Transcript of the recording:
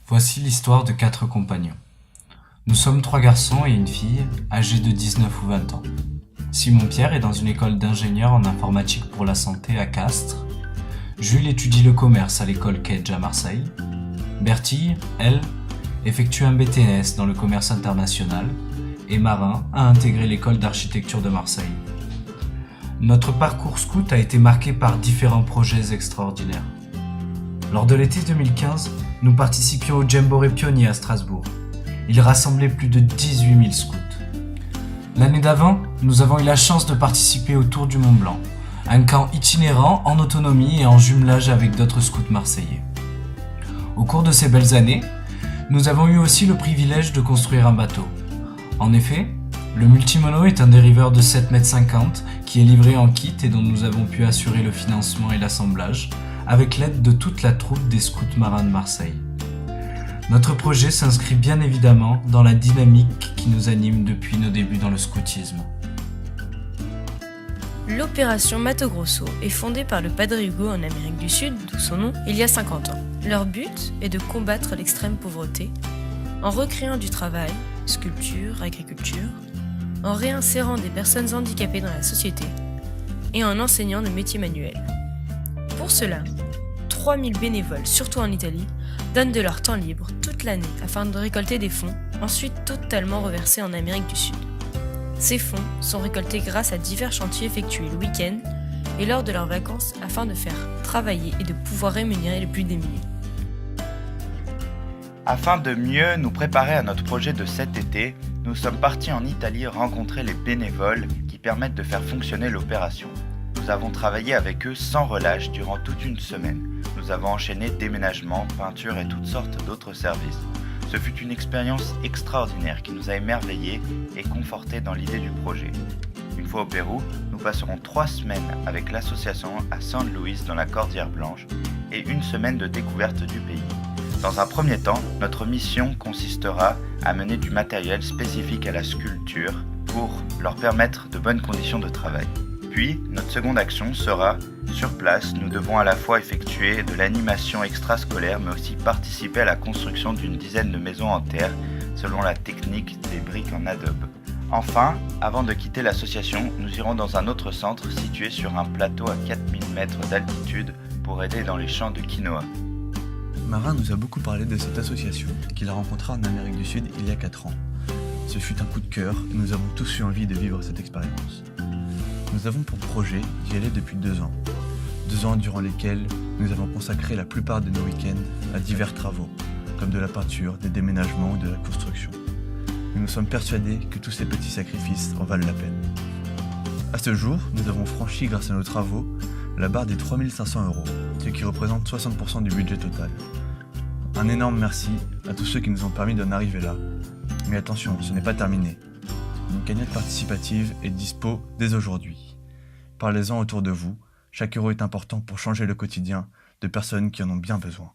Voici l'histoire de 4 compagnons. Nous sommes 3 garçons et une fille, âgés de 19 ou 20 ans. Simon-Pierre est dans une école d'ingénieur en informatique pour la santé à Castres. Jules étudie le commerce à l'école Kedge à Marseille. Bertille, elle, effectue un BTS dans le commerce international. Et Marin a intégré l'école d'architecture de Marseille. Notre parcours scout a été marqué par différents projets extraordinaires. Lors de l'été 2015, nous participions au Jamboree Pionnier à Strasbourg. Il rassemblait plus de 18 000 scouts. L'année d'avant, nous avons eu la chance de participer au Tour du Mont Blanc, un camp itinérant en autonomie et en jumelage avec d'autres scouts marseillais. Au cours de ces belles années, nous avons eu aussi le privilège de construire un bateau. En effet, le Multimono est un dériveur de 7,50 m qui est livré en kit et dont nous avons pu assurer le financement et l'assemblage avec l'aide de toute la troupe des scouts marins de Marseille. Notre projet s'inscrit bien évidemment dans la dynamique qui nous anime depuis nos débuts dans le scoutisme. L'opération Mato Grosso est fondée par le Padre Hugo en Amérique du Sud, d'où son nom, il y a 50 ans. Leur but est de combattre l'extrême pauvreté en recréant du travail, sculpture, agriculture, en réinsérant des personnes handicapées dans la société et en enseignant le métier manuel. Pour cela, 3000 bénévoles, surtout en Italie, donnent de leur temps libre toute l'année afin de récolter des fonds, ensuite totalement reversés en Amérique du Sud. Ces fonds sont récoltés grâce à divers chantiers effectués le week-end et lors de leurs vacances afin de faire travailler et de pouvoir rémunérer les plus démunis. Afin de mieux nous préparer à notre projet de cet été, nous sommes partis en Italie rencontrer les bénévoles qui permettent de faire fonctionner l'opération. Nous avons travaillé avec eux sans relâche durant toute une semaine. Nous avons enchaîné déménagement, peinture et toutes sortes d'autres services. Ce fut une expérience extraordinaire qui nous a émerveillés et confortés dans l'idée du projet. Une fois au Pérou, nous passerons 3 semaines avec l'association à San Luis dans la Cordillère Blanche et une semaine de découverte du pays. Dans un premier temps, notre mission consistera à mener du matériel spécifique à la sculpture pour leur permettre de bonnes conditions de travail. Puis, notre seconde action sera, sur place, nous devons à la fois effectuer de l'animation extrascolaire mais aussi participer à la construction d'une dizaine de maisons en terre selon la technique des briques en adobe. Enfin, avant de quitter l'association, nous irons dans un autre centre situé sur un plateau à 4000 mètres d'altitude pour aider dans les champs de quinoa. Marin nous a beaucoup parlé de cette association qu'il a rencontrée en Amérique du Sud il y a 4 ans. Ce fut un coup de cœur et nous avons tous eu envie de vivre cette expérience. Nous avons pour projet d'y aller depuis 2 ans. 2 ans durant lesquels nous avons consacré la plupart de nos week-ends à divers travaux, comme de la peinture, des déménagements ou de la construction. Nous nous sommes persuadés que tous ces petits sacrifices en valent la peine. À ce jour, nous avons franchi grâce à nos travaux la barre des 3 500 €, ce qui représente 60% du budget total. Un énorme merci à tous ceux qui nous ont permis d'en arriver là. Mais attention, ce n'est pas terminé. Une cagnotte participative est dispo dès aujourd'hui. Parlez-en autour de vous, chaque euro est important pour changer le quotidien de personnes qui en ont bien besoin.